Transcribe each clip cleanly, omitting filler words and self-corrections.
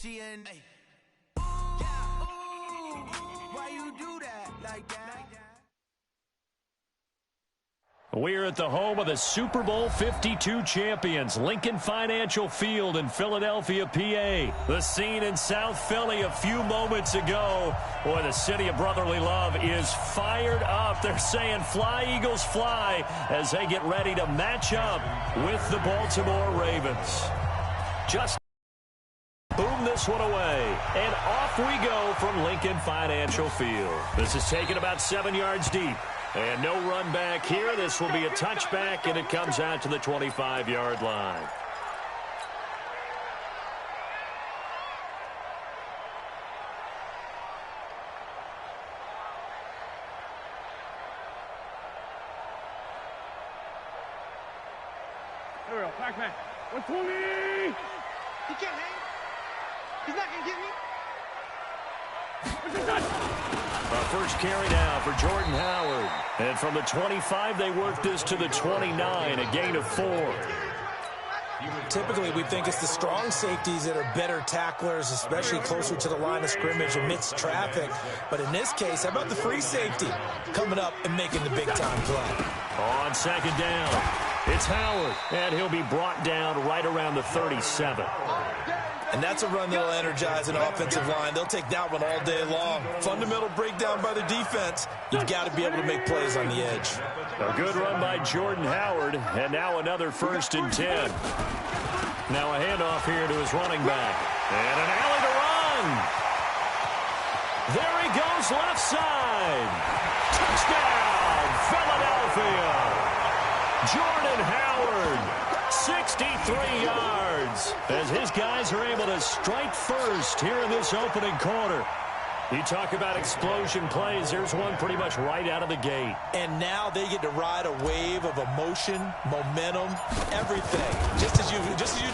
She in. Yeah, ooh, why you do that like that? We're at the home of the Super Bowl 52 champions, Lincoln Financial Field in Philadelphia, PA. The scene in South Philly a few moments ago. Boy, the city of brotherly love is fired up. They're saying, "Fly, Eagles, fly," as they get ready to match up with the Baltimore Ravens. Just boom this one away, and off we go from Lincoln Financial Field. This is taken about 7 yards deep. And no run back here. This will be a touchback, and it comes out to the 25-yard line. Here we go, back man. 120! He can't hang. He's not going to get me. Our first carry now for Jordan Howard. And from the 25, they work this to the 29, a gain of 4. Typically, we think it's the strong safeties that are better tacklers, especially closer to the line of scrimmage amidst traffic. But in this case, how about the free safety coming up and making the big-time play? On second down, it's Howard, and he'll be brought down right around the 37. And that's a run that'll energize an offensive line. They'll take that one all day long. Fundamental breakdown by the defense. You've got to be able to make plays on the edge. A good run by Jordan Howard, and now another 1st and 10. Now a handoff here to his running back. And an alley to run. There he goes, left side. Touchdown, Philadelphia. Jordan Howard, 63 yards, as his guys are able to strike first here in this opening quarter. You talk about explosion plays. Here's one pretty much right out of the gate. And now they get to ride a wave of emotion, momentum, everything. Just as you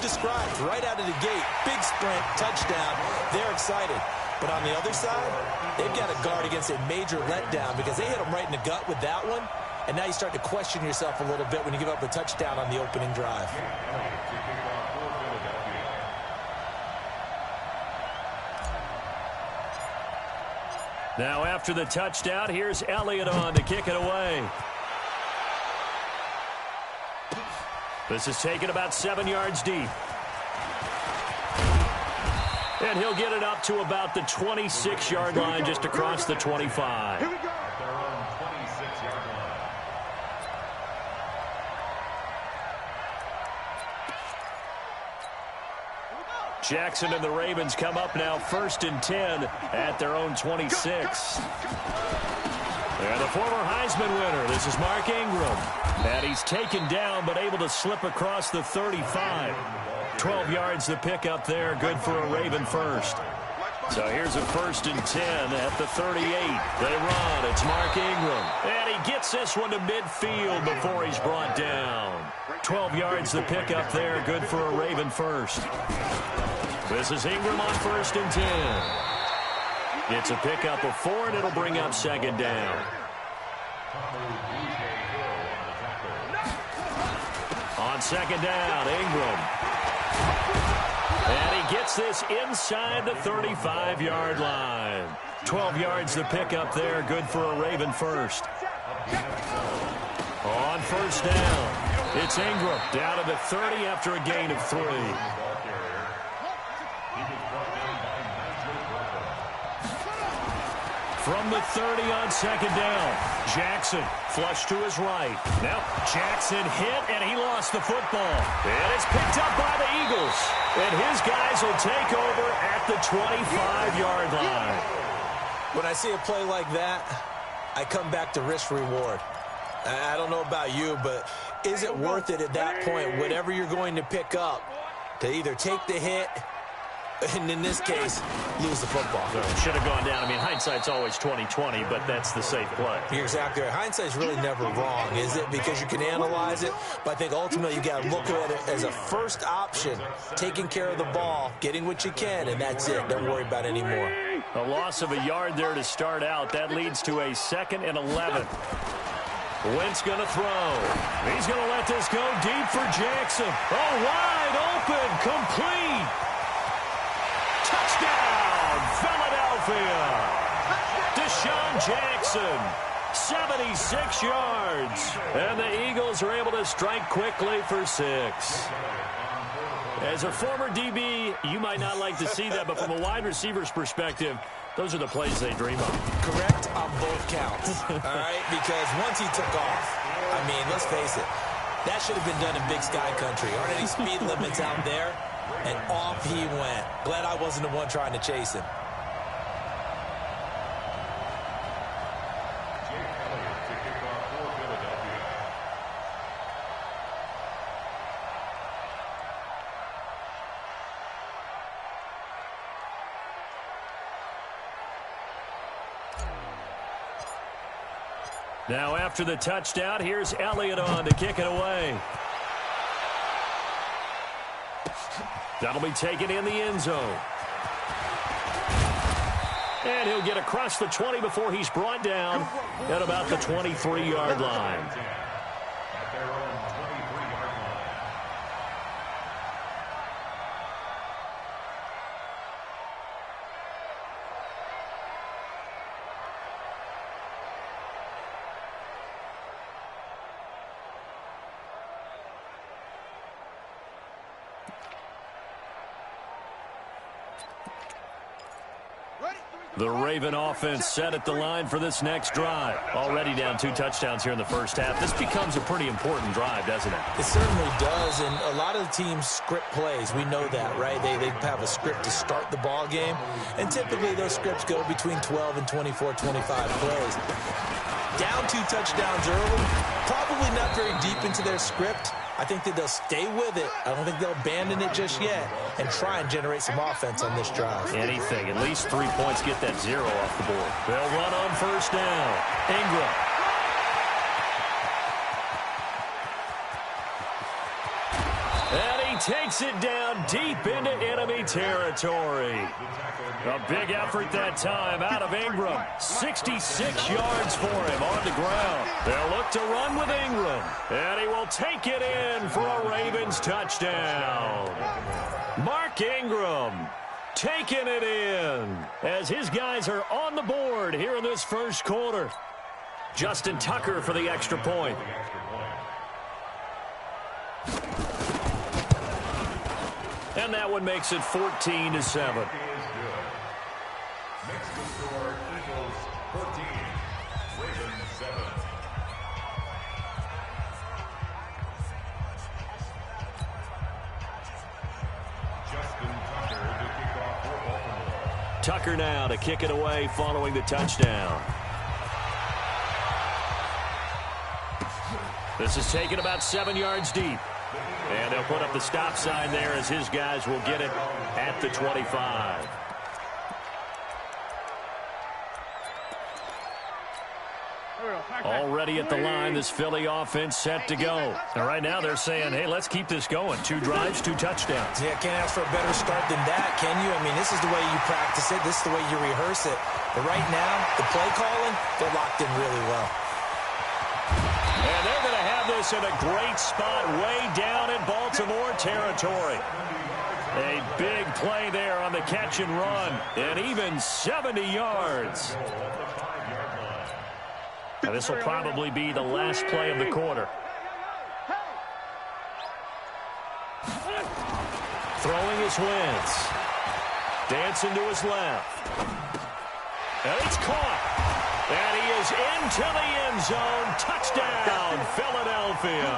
described, right out of the gate, big sprint, touchdown. They're excited. But on the other side, they've got to guard against a major letdown because they hit them right in the gut with that one. And now you start to question yourself a little bit when you give up a touchdown on the opening drive. Now after the touchdown, here's Elliott on to kick it away. This is taken about 7 yards deep. And he'll get it up to about the 26-yard line, just across the 25. Here we go. Jackson and the Ravens come up now 1st and 10 at their own 26. And the former Heisman winner, this is Mark Ingram. And he's taken down but able to slip across the 35. 12 yards to pick up there, good for a Raven first. So here's a 1st and 10 at the 38. They run, it's Mark Ingram. And he gets this one to midfield before he's brought down. 12 yards to pick up there, good for a Raven first. This is Ingram on 1st and 10. It's a pickup of 4, and it'll bring up 2nd down. On 2nd down, Ingram. And he gets this inside the 35-yard line. 12 yards to pick up there, good for a Raven first. On 1st down, it's Ingram down to the 30 after a gain of 3. From the 30 on 2nd down, Jackson flush to his right. Now Jackson hit, and he lost the football. And it's picked up by the Eagles. And his guys will take over at the 25-yard line. When I see a play like that, I come back to risk-reward. I don't know about you, but is it worth it at that point, whatever you're going to pick up, to either take the hit, and in this case, lose the football? So it should have gone down. I mean, hindsight's always 20/20, but that's the safe play. You're exactly right. Hindsight's really never wrong, is it? Because you can analyze it, but I think ultimately you got to look at it as a first option, taking care of the ball, getting what you can, and that's it. Don't worry about any more. A loss of a yard there to start out. That leads to a 2nd and 11. Wentz going to throw. He's going to let this go deep for Jackson. Oh, wide open, complete. Philadelphia. Deshaun Jackson, 76 yards. And the Eagles are able to strike quickly for 6. As a former DB, you might not like to see that, but from a wide receiver's perspective, those are the plays they dream of. Correct on both counts, all right? Because once he took off, I mean, let's face it, that should have been done in Big Sky Country. Aren't any speed limits out there? And off he went. Glad I wasn't the one trying to chase him. Now after the touchdown, here's Elliott on to kick it away. That'll be taken in the end zone. And he'll get across the 20 before he's brought down at about the 23-yard line. The Raven offense set at the line for this next drive. Already down 2 touchdowns here in the first half. This becomes a pretty important drive, doesn't it? It certainly does, and a lot of the teams script plays. We know that, right? They have a script to start the ball game, and typically those scripts go between 12 and 24, 25 plays. Down 2 touchdowns early, probably not very deep into their script. I think that they'll stay with it. I don't think they'll abandon it just yet and try and generate some offense on this drive. Anything. At least 3 points, get that 0 off the board. They'll run on first down. Ingram. And he takes it down deep into enemy territory. A big effort that time out of Ingram. 66 yards for him on the ground. They'll look to run with Ingram. And he will take it in for a Ravens touchdown. Mark Ingram taking it in as his guys are on the board here in this first quarter. Justin Tucker for the extra point. And that one makes it 14-7. Next to score, Eagles 14, Ravens 7. Justin Tucker to kick off for Baltimore. Tucker now to kick it away following the touchdown. This is taken about 7 yards deep. And they'll put up the stop sign there as his guys will get it at the 25. Already at the line, this Philly offense set to go. And right now they're saying, hey, let's keep this going. 2 drives, 2 touchdowns. Yeah, can't ask for a better start than that, can you? I mean, this is the way you practice it. This is the way you rehearse it. But right now, the play calling, they're locked in really well. And they're going to have this in a great spot way down in Baltimore territory. A big play there on the catch and run. And even 70 yards. Now, this will probably be the last play of the quarter. Throwing his Wentz. Dancing to his left. And it's caught. And he is into the end zone. Touchdown, Philadelphia.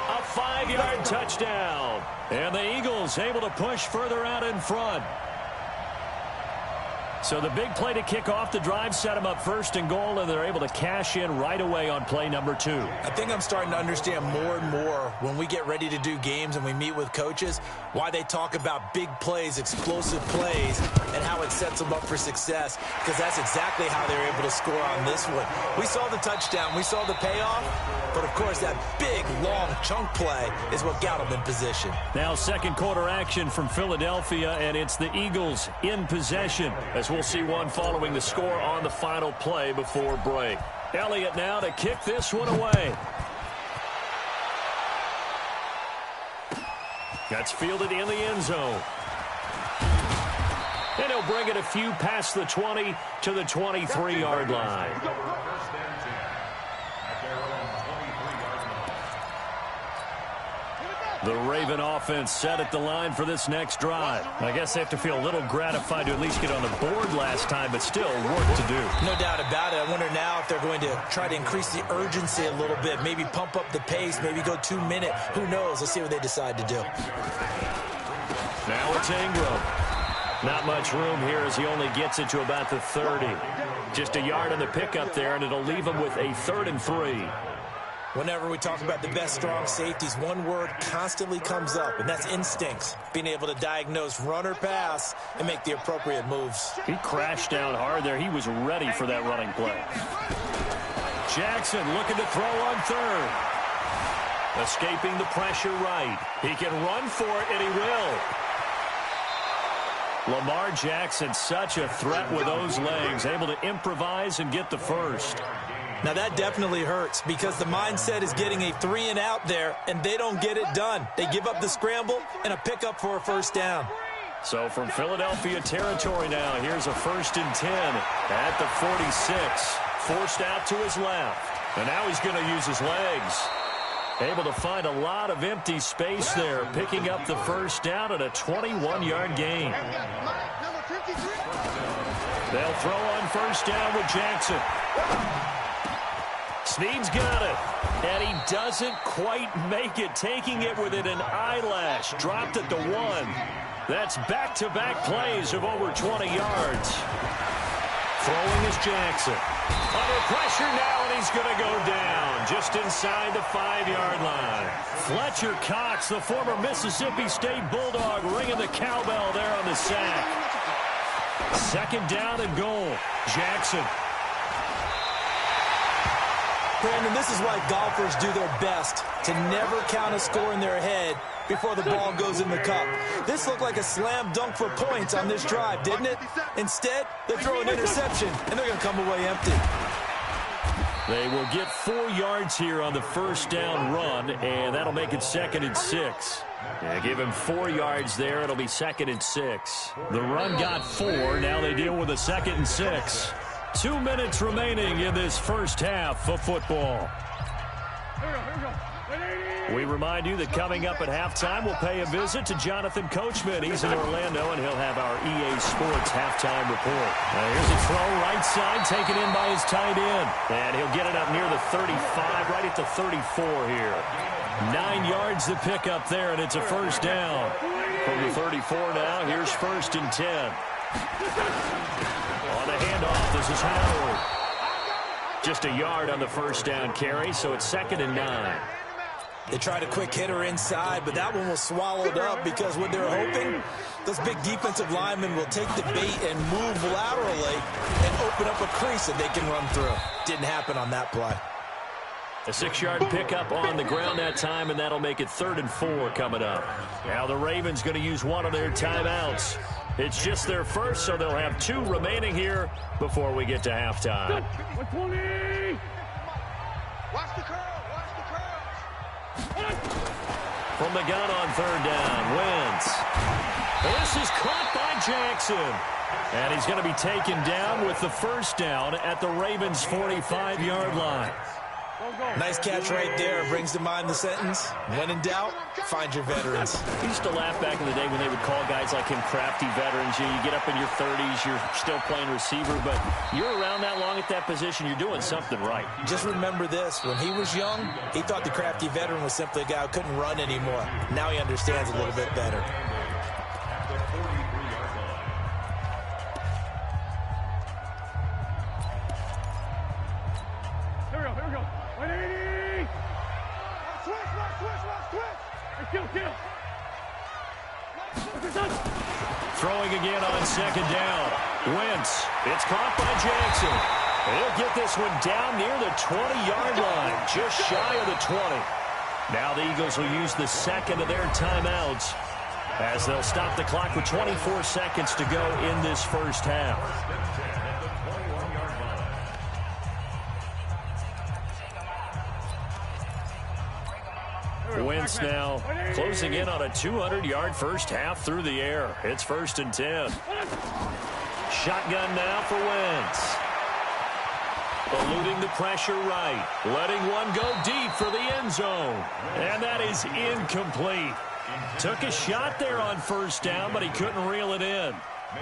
A 5-yard touchdown. And the Eagles able to push further out in front. So the big play to kick off the drive set them up first and goal, and they're able to cash in right away on play number 2. I think I'm starting to understand more and more when we get ready to do games and we meet with coaches why they talk about big plays, explosive plays, and how it sets them up for success, because that's exactly how they're able to score on this one. We saw the touchdown. We saw the payoff. But, of course, that big, long chunk play is what got them in position. Now second quarter action from Philadelphia, and it's the Eagles in possession, as we'll see one following the score on the final play before break. Elliott now to kick this one away. That's fielded in the end zone. And he'll bring it a few past the 20 to the 23-yard line. The Raven offense set at the line for this next drive. I guess they have to feel a little gratified to at least get on the board last time, but still work to do. No doubt about it. I wonder now if they're going to try to increase the urgency a little bit, maybe pump up the pace, maybe go 2-minute. Who knows? Let's see what they decide to do. Now it's Ingram. Not much room here as he only gets it to about the 30. Just a yard on the pickup there, and it'll leave him with a 3rd and 3. Whenever we talk about the best strong safeties, one word constantly comes up, and that's instincts. Being able to diagnose run or pass and make the appropriate moves. He crashed down hard there. He was ready for that running play. Jackson looking to throw on 3rd. Escaping the pressure right. He can run for it, and he will. Lamar Jackson, such a threat with those legs, able to improvise and get the first. Now that definitely hurts because the mindset is getting a 3 and out there, and they don't get it done. They give up the scramble and a pickup for a first down. So from Philadelphia territory now, here's a 1st and 10 at the 46. Forced out to his left. And now he's going to use his legs. Able to find a lot of empty space there, picking up the first down at a 21-yard gain. They'll throw on first down with Jackson. Snead's got it, and he doesn't quite make it, taking it within an eyelash. Dropped at the 1. That's back-to-back plays of over 20 yards. Throwing is Jackson. Under pressure now, and he's going to go down just inside the 5-yard line. Fletcher Cox, the former Mississippi State Bulldog, ringing the cowbell there on the sack. 2nd down and goal. Jackson. Brandon, this is why golfers do their best to never count a score in their head before the ball goes in the cup. This looked like a slam dunk for points on this drive, didn't it? Instead, they throw an interception, and they're going to come away empty. They will get 4 yards here on the first down run, and that'll make it 2nd and 6. Yeah, give him 4 yards there. It'll be 2nd and 6. The run got 4. Now they deal with a 2nd and 6. 2 minutes remaining in this first half of football. We remind you that coming up at halftime, we'll pay a visit to Jonathan Coachman. He's in Orlando, and he'll have our EA Sports halftime report. Now here's a throw right side, taken in by his tight end. And he'll get it up near the 35, right at the 34 here. 9 yards to pick up there, and it's a first down. From the 34 now, here's 1st and 10. On the handoff, this is Howard. Just a yard on the first down carry, so it's 2nd and 9. They tried a quick hitter inside, but that one was swallowed up because what they're hoping, those big defensive linemen will take the bait and move laterally and open up a crease that they can run through. Didn't happen on that play. A 6-yard pickup on the ground that time, and that'll make it 3rd and 4 coming up. Now the Ravens going to use one of their timeouts. It's just their first, so they'll have 2 remaining here before we get to halftime. Watch the curl. Watch the curl. From the gun on 3rd down, Wentz. This is caught by Jackson. And he's going to be taken down with the first down at the Ravens' 45-yard line. Nice catch right there. Brings to mind the sentence, when in doubt, find your veterans. I used to laugh back in the day when they would call guys like him crafty veterans. You get up in your 30s, you're still playing receiver, but you're around that long at that position, you're doing something right. Just remember this. When he was young, he thought the crafty veteran was simply a guy who couldn't run anymore. Now he understands a little bit better. Throwing again on 2nd down. Wentz. It's caught by Jackson. He'll get this one down near the 20-yard line, just shy of the 20. Now the Eagles will use the 2nd of their timeouts as they'll stop the clock with 24 seconds to go in this first half. Wentz now closing in on a 200-yard first half through the air. It's 1st and 10. Shotgun now for Wentz. Eluding the pressure right. Letting one go deep for the end zone. And that is incomplete. Took a shot there on first down, but he couldn't reel it in.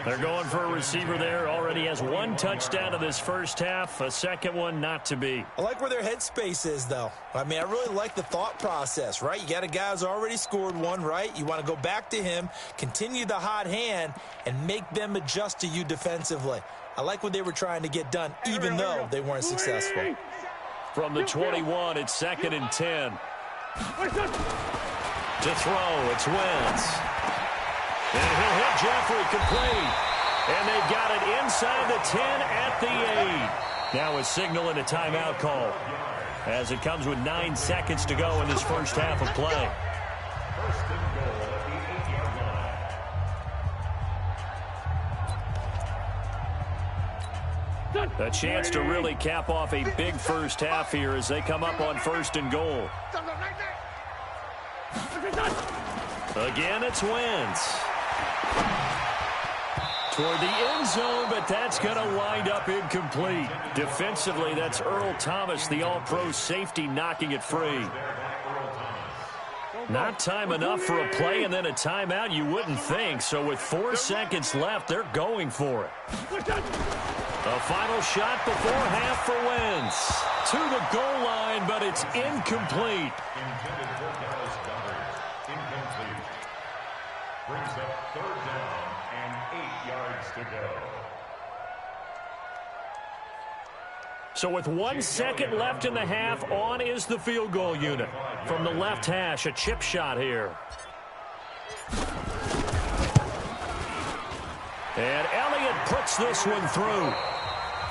They're going for a receiver there. Already has one touchdown in this first half. A second one not to be. I like where their headspace is, though. I mean, I really like the thought process, right? You got a guy who's already scored one, right? You want to go back to him, continue the hot hand, and make them adjust to you defensively. I like what they were trying to get done, even though they weren't successful. From the 21, it's 2nd and 10. To throw, it's Wentz. And he'll hit Jeffrey complete. And they've got it inside the 10 at the 8. Now a signal and a timeout call as it comes with 9 seconds to go in this first half of play. First and goal at the 8-yard line. A chance to really cap off a big first half here as they come up on 1st and goal. Again, it's Wentz. Toward the end zone, but that's going to wind up incomplete. Defensively, that's Earl Thomas, the all-pro safety, knocking it free. Not time enough for a play and then a timeout, you wouldn't think. So with 4 seconds left, they're going for it. A final shot before half for Wentz. To the goal line, but it's incomplete. Intended for Dallas Goddard. Incomplete. Brings up 3rd down and 8 yards to go. So with 1 second left in the half, on is the field goal unit. From the left hash, a chip shot here. And Elliott puts this one through.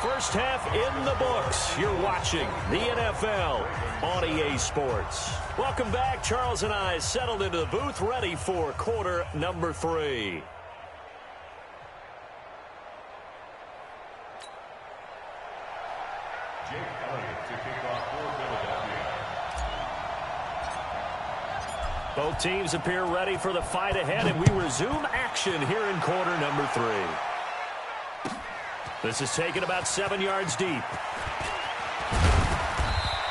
First half in the books. You're watching the NFL on EA Sports. Welcome back. Charles and I settled into the booth, ready for quarter number 3. Jake Elliott to kick off for Philadelphia. Both teams appear ready for the fight ahead, and we resume action here in quarter number 3. This is taken about 7 yards deep.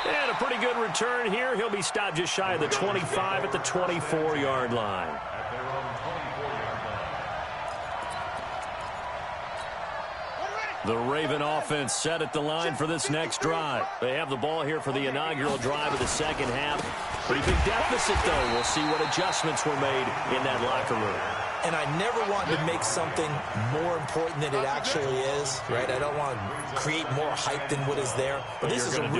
And a pretty good return here. He'll be stopped just shy of the 25 at the 24-yard line. At their own 24-yard line. The Raven offense set at the line for this next drive. They have the ball here for the inaugural drive of the second half. Pretty big deficit, though. We'll see what adjustments were made in that locker room. And I never want to make something more important than it actually is, right? I don't want to create more hype than what is there. But this is I'm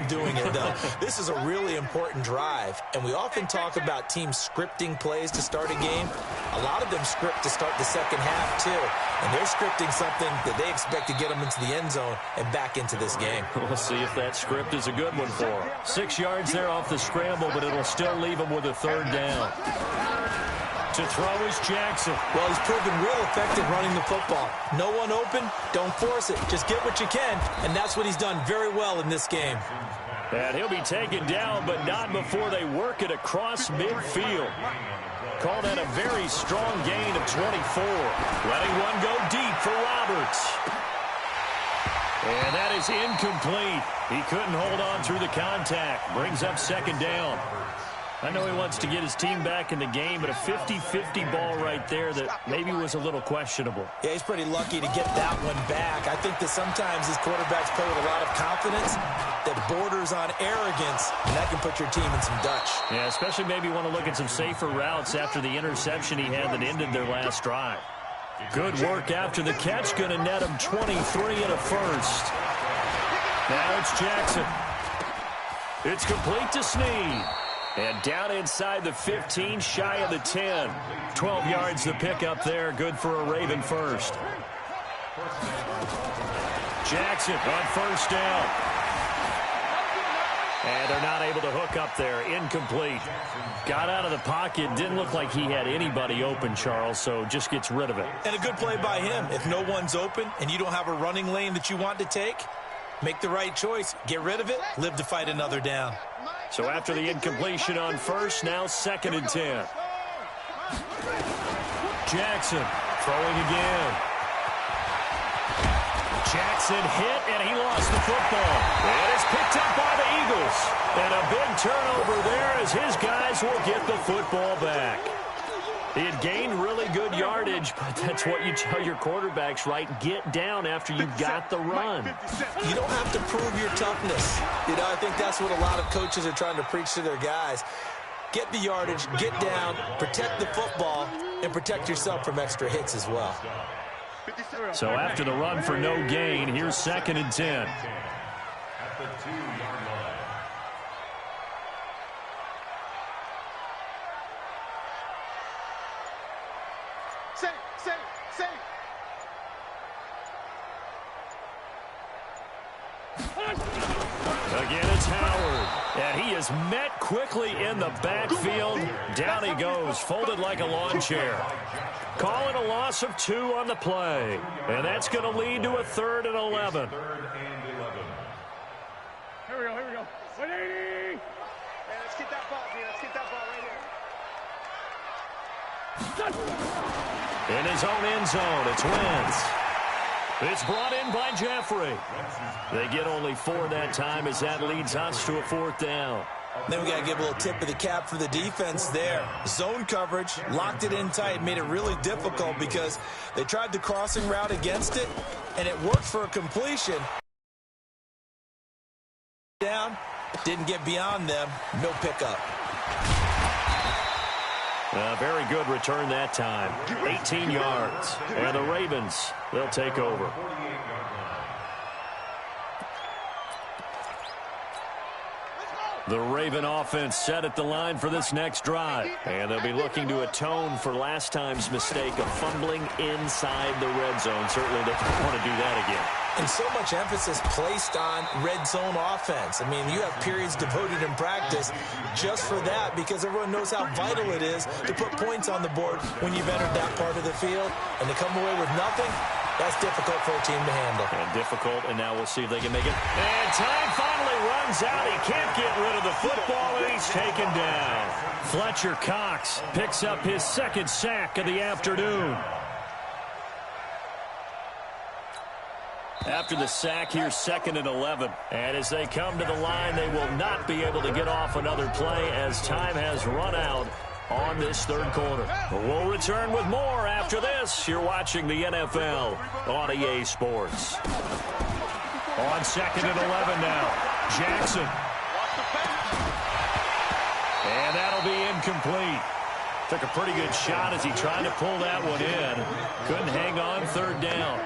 doing it, though. This is a really important drive. And we often talk about teams scripting plays to start a game. A lot of them script to start the second half, too. And they're scripting something that they expect to get them into the end zone and back into this game. We'll see if that script is a good one for them. 6 yards there off the scramble, but it'll still leave them with a 3rd down. To throw is Jackson. Well, he's proven real effective running the football. No one open, don't force it. Just get what you can, and that's what he's done very well in this game. And he'll be taken down, but not before they work it across midfield. Called that a very strong gain of 24. Letting one go deep for Roberts. And that is incomplete. He couldn't hold on through the contact. Brings up 2nd down. I know he wants to get his team back in the game, but a 50-50 ball right there that maybe was a little questionable. Yeah, he's pretty lucky to get that one back. I think that sometimes these quarterbacks play with a lot of confidence that borders on arrogance, and that can put your team in some Dutch. Yeah, especially maybe want to look at some safer routes after the interception he had that ended their last drive. Good work after the catch, going to net him 23 and a first. Now it's Jackson. It's complete to Snead. And down inside the 15, shy of the 10. 12 yards the pickup there. Good for a Raven first. Jackson on 1st down. And they're not able to hook up there. Incomplete. Got out of the pocket. Didn't look like he had anybody open, Charles, so just gets rid of it. And a good play by him. If no one's open and you don't have a running lane that you want to take, make the right choice. Get rid of it. Live to fight another down. So after the incompletion on 1st, now 2nd and 10. Jackson throwing again. Jackson hit, and he lost the football. And it's picked up by the Eagles. And a big turnover there as his guys will get the football back. He had gained really good yardage, but that's what you tell your quarterbacks, right? Get down after you got the run. You don't have to prove your toughness. You know, I think that's what a lot of coaches are trying to preach to their guys. Get the yardage, get down, protect the football, and protect yourself from extra hits as well. So after the run for no gain, here's 2nd and 10. At the 2-yard line. Again, it's Howard. And he is met quickly in the backfield. Down he goes, folded like a lawn chair. Calling a loss of 2 on the play. And that's going to lead to a 3rd and 11. 3rd and 11. Here we go. 180. Man, let's get that ball, dude. Let's get that ball right here. In his own end zone, it's Wentz. It's brought in by Jeffrey. They get only 4 that time as that leads us to a 4th down. Then we got to give a little tip of the cap for the defense there. Zone coverage, locked it in tight, made it really difficult because they tried the crossing route against it, and it worked for a completion. Down, didn't get beyond them, no pickup. Very good return that time. 18 yards. And the Ravens, they'll take over. The Raven offense set at the line for this next drive. And they'll be looking to atone for last time's mistake of fumbling inside the red zone. Certainly they don't want to do that again. And so much emphasis placed on red zone offense. I mean, you have periods devoted in practice just for that because everyone knows how vital it is to put points on the board when you've entered that part of the field. And to come away with nothing, that's difficult for a team to handle. And difficult, and now we'll see if they can make it. And time finally runs out. He can't get rid of the football, and he's taken down. Fletcher Cox picks up his 2nd sack of the afternoon. After the sack, here's 2nd and 11. And as they come to the line, they will not be able to get off another play as time has run out on this 3rd quarter. We'll return with more after this. You're watching the NFL on EA Sports. On 2nd and 11 now. Jackson. And that'll be incomplete. Took a pretty good shot as he tried to pull that one in. Couldn't hang on 3rd down.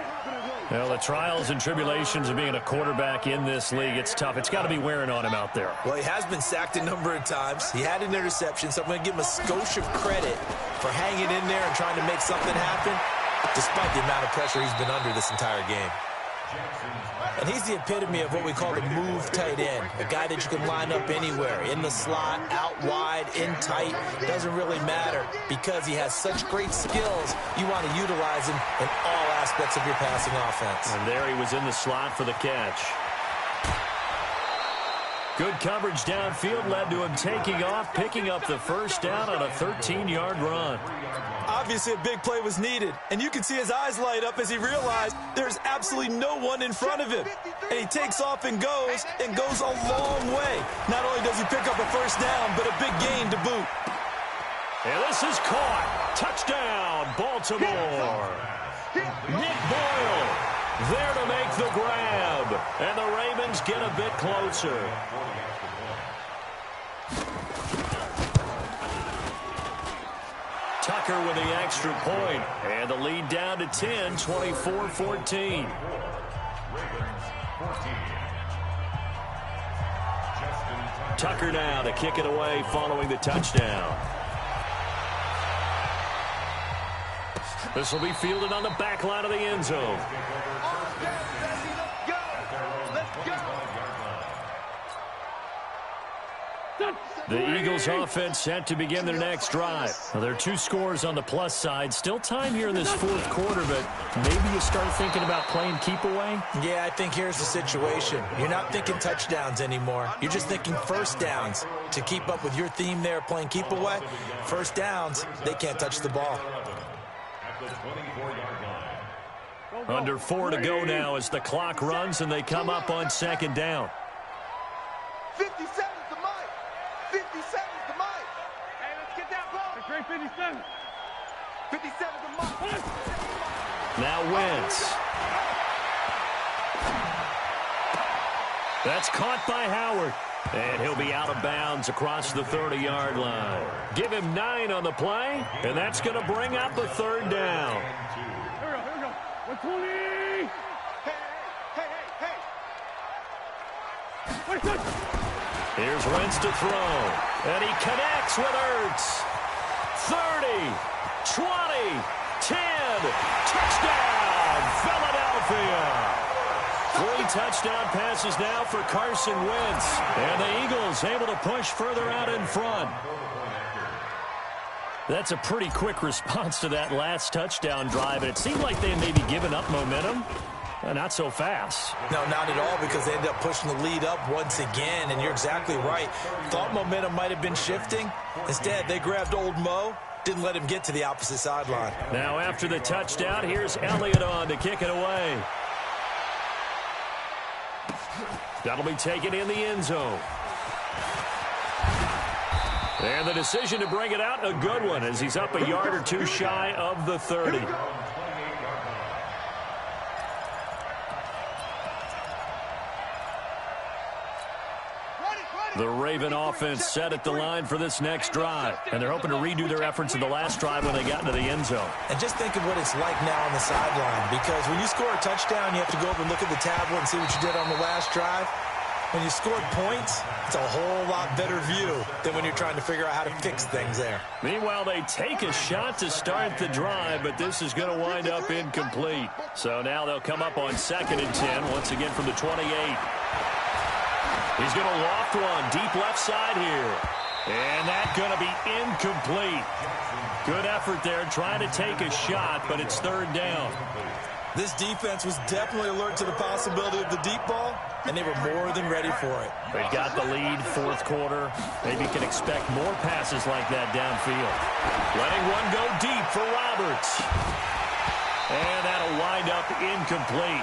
Well, the trials and tribulations of being a quarterback in this league, it's tough. It's got to be wearing on him out there. Well, he has been sacked a number of times. He had an interception, so I'm going to give him a skosh of credit for hanging in there and trying to make something happen, despite the amount of pressure he's been under this entire game. And he's the epitome of what we call the move tight end, a guy that you can line up anywhere, in the slot, out wide, in tight. Doesn't really matter because he has such great skills. You want to utilize him in all aspects of your passing offense. And there he was in the slot for the catch. Good coverage downfield led to him taking off, picking up the 1st down on a 13-yard run. Obviously, a big play was needed, and you can see his eyes light up as he realized there's absolutely no one in front of him. And he takes off and goes a long way. Not only does he pick up a 1st down, but a big gain to boot. And this is caught. Touchdown, Baltimore. Nick Boyle there to make the grab. And the Ravens get a bit closer. Tucker with the extra point. And the lead down to 10, 24-14. Tucker now to kick it away following the touchdown. This will be fielded on the back line of the end zone. The Eagles offense set to begin their next drive. Well, there are 2 scores on the plus side. Still time here in this 4th quarter, but maybe you start thinking about playing keep away? Yeah, I think here's the situation. You're not thinking touchdowns anymore. You're just thinking 1st downs. To keep up with your theme there, playing keep away, 1st downs, they can't touch the ball. At the 24-yard line. Under 4 to go now as the clock runs and they come up on second down. 57's the mic. 57's the mic. Hey, let's get that ball. That's great 57. 57's the mic. Now Wentz. That's caught by Howard. And he'll be out of bounds across the 30-yard line. Give him 9 on the play, and that's going to bring up a third down. Here we go. 120. Hey. Wait, touch. Here's Wentz to throw, and he connects with Ertz. 30, 20, 10, touchdown, Philadelphia. 3 touchdown passes now for Carson Wentz. And the Eagles able to push further out in front. That's a pretty quick response to that last touchdown drive. And it seemed like they may be giving up momentum. Not so fast. No, not at all, because they ended up pushing the lead up once again. And you're exactly right. Thought momentum might have been shifting. Instead, they grabbed old Mo. Didn't let him get to the opposite sideline. Now after the touchdown, here's Elliott on to kick it away. That'll be taken in the end zone. And the decision to bring it out, a good one, as he's up a yard or two shy of the 30. The Raven offense set at the line for this next drive. And they're hoping to redo their efforts in the last drive when they got into the end zone. And just think of what it's like now on the sideline, because when you score a touchdown, you have to go over and look at the tablet and see what you did on the last drive. When you scored points, it's a whole lot better view than when you're trying to figure out how to fix things there. Meanwhile, they take a shot to start the drive, but this is going to wind up incomplete. So now they'll come up on 2nd and 10, once again from the 28. He's going to loft one deep left side here. And that's going to be incomplete. Good effort there trying to take a shot, but it's 3rd down. This defense was definitely alert to the possibility of the deep ball, and they were more than ready for it. They've got the lead, 4th quarter. Maybe you can expect more passes like that downfield. Letting one go deep for Roberts. And that'll wind up incomplete.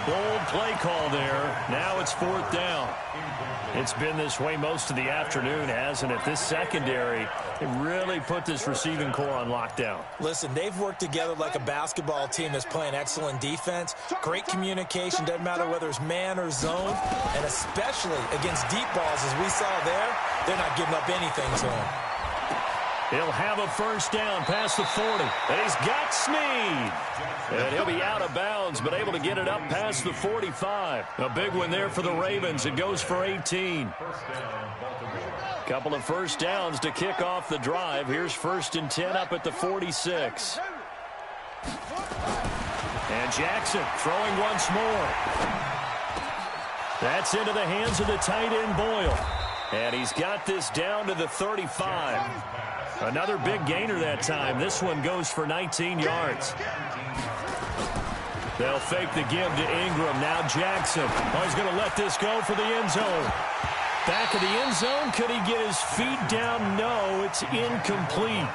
Bold play call there. Now it's 4th down. It's been this way most of the afternoon, hasn't it? This secondary, it really put this receiving core on lockdown. Listen, they've worked together like a basketball team that's playing excellent defense. Great communication, doesn't matter whether it's man or zone. And especially against deep balls, as we saw there, they're not giving up anything to him. He'll have a 1st down past the 40. And he's got Snead. And he'll be out of bounds, but able to get it up past the 45. A big one there for the Ravens. It goes for 18. Couple of 1st downs to kick off the drive. Here's 1st and 10 up at the 46. And Jackson throwing once more. That's into the hands of the tight end Boyle. And he's got this down to the 35. Another big gainer that time. This one goes for 19 yards. They'll fake the give to Ingram. Now Jackson. Oh, he's going to let this go for the end zone. Back of the end zone. Could he get his feet down? No, it's incomplete.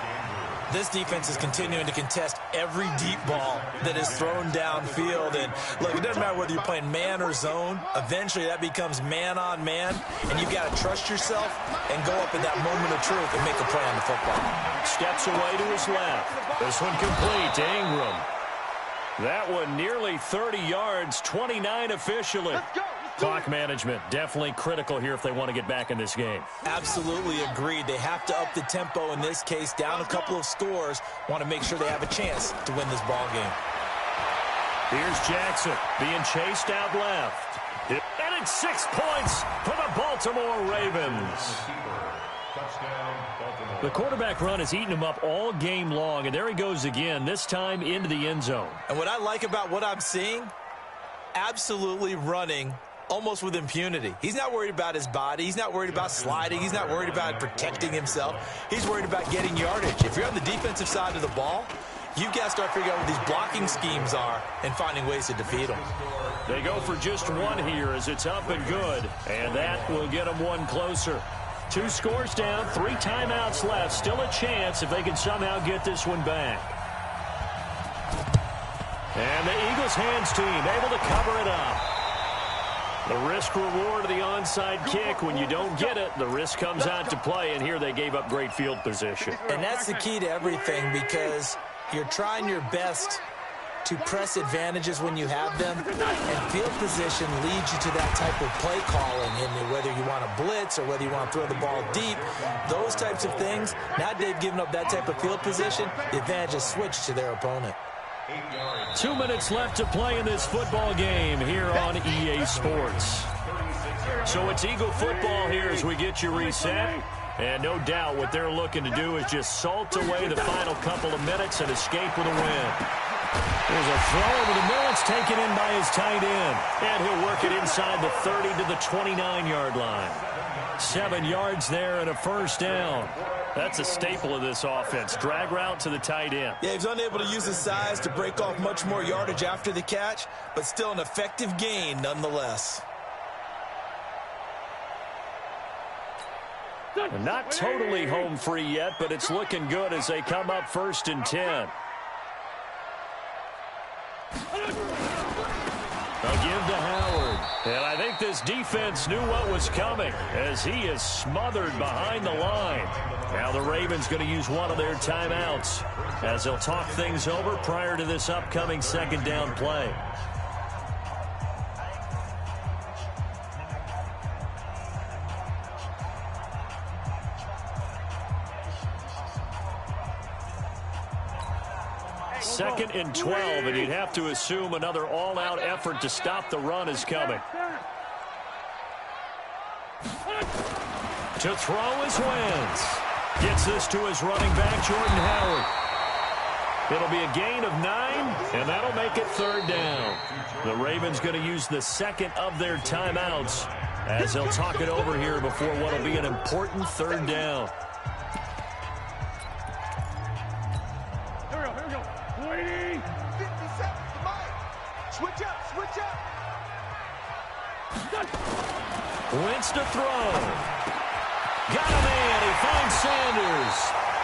This defense is continuing to contest every deep ball that is thrown downfield. And look, it doesn't matter whether you're playing man or zone. Eventually, that becomes man on man. And you've got to trust yourself and go up at that moment of truth and make a play on the football. Steps away to his left. This one complete to Ingram. That one nearly 30 yards, 29 officially. Clock management definitely critical here if they want to get back in this game. Absolutely agreed. They have to up the tempo in this case, down a couple of scores. Want to make sure they have a chance to win this ball game. Here's Jackson being chased out left. And it's 6 points for the Baltimore Ravens. The quarterback run has eaten him up all game long, and there he goes again, this time into the end zone. And what I like about what I'm seeing, absolutely running almost with impunity. He's not worried about his body. He's not worried about sliding. He's not worried about protecting himself. He's worried about getting yardage. If you're on the defensive side of the ball, you've got to start figuring out what these blocking schemes are and finding ways to defeat them. They go for just one here as it's up and good, and that will get them one closer. 2 scores down, 3 timeouts left. Still a chance if they can somehow get this one back. And the Eagles hands team able to cover it up. The risk reward of the onside kick. When you don't get it, the risk comes out to play, and here they gave up great field position. And that's the key to everything, because you're trying your best to press advantages when you have them, and field position leads you to that type of play calling, and whether you want to blitz or whether you want to throw the ball deep, those types of things. Now they've given up that type of field position, the advantage is switched to their opponent. 2 minutes left to play in this football game here on EA Sports. So it's Eagle football here as we get you reset. And no doubt what they're looking to do is just salt away the final couple of minutes and escape with a win. There's a throw over the middle. It's taken in by his tight end. And he'll work it inside the 30 to the 29-yard line. 7 yards there and a first down. That's a staple of this offense. Drag route to the tight end. Yeah, he's unable to use his size to break off much more yardage after the catch, but still an effective gain nonetheless. And not totally home free yet, but it's looking good as they come up 1st and 10. They'll give to Howard. And I think this defense knew what was coming as he is smothered behind the line. Now the Ravens going to use one of their timeouts as they'll talk things over prior to this upcoming second down play. Second and 12, and you'd have to assume another all-out effort to stop the run is coming. To throw is Wentz. Gets this to his running back, Jordan Howard. It'll be a gain of 9, and that'll make it 3rd down. The Ravens going to use the second of their timeouts as they'll talk it over here before what will be an important 3rd down. Here we go. 20. 50 seconds, Mike. Switch up, switch up. Wentz to throw. Got a man. He finds Sanders.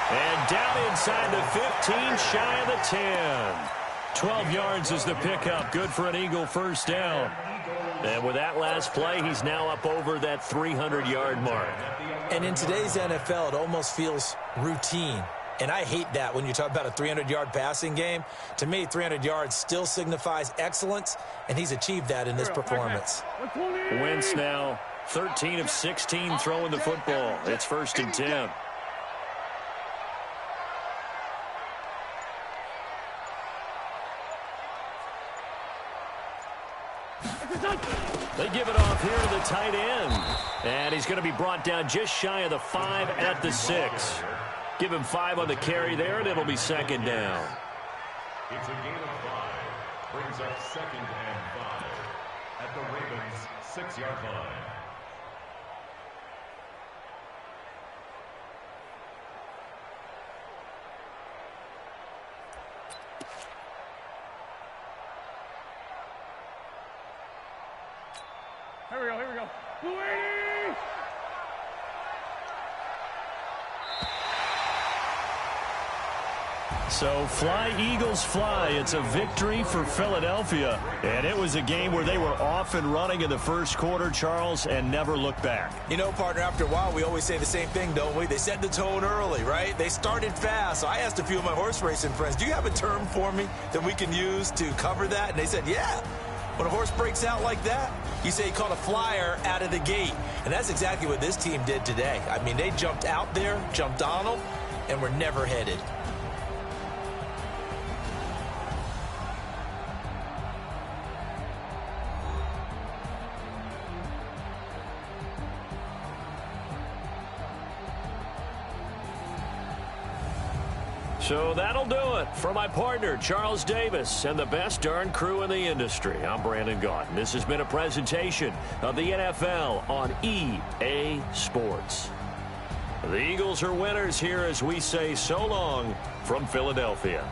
And down inside the 15, shy of the 10. 12 yards is the pickup. Good for an Eagle first down. And with that last play, he's now up over that 300-yard mark. And in today's NFL, it almost feels routine. And I hate that when you talk about a 300-yard passing game. To me, 300 yards still signifies excellence, and he's achieved that in this performance. Wentz now 13 of 16 throwing the football. It's 1st and 10. They give it off here to the tight end. And he's going to be brought down just shy of the 5 at the 6. Give him 5 on the carry there, and it'll be 2nd down. It's a gain of 5. Brings up 2nd and 5 at the Ravens' 6-yard line. Here we go. 280. So fly, Eagles, fly. It's a victory for Philadelphia. And it was a game where they were off and running in the first quarter, Charles, and never looked back. You know, partner, after a while, we always say the same thing, don't we? They set the tone early, right? They started fast. So I asked a few of my horse racing friends, do you have a term for me that we can use to cover that? And they said, yeah. When a horse breaks out like that, you say he caught a flyer out of the gate. And that's exactly what this team did today. I mean, they jumped out there, jumped on them, and were never headed. So that'll do it for my partner, Charles Davis, and the best darn crew in the industry. I'm Brandon Gaudin. This has been a presentation of the NFL on EA Sports. The Eagles are winners here as we say so long from Philadelphia.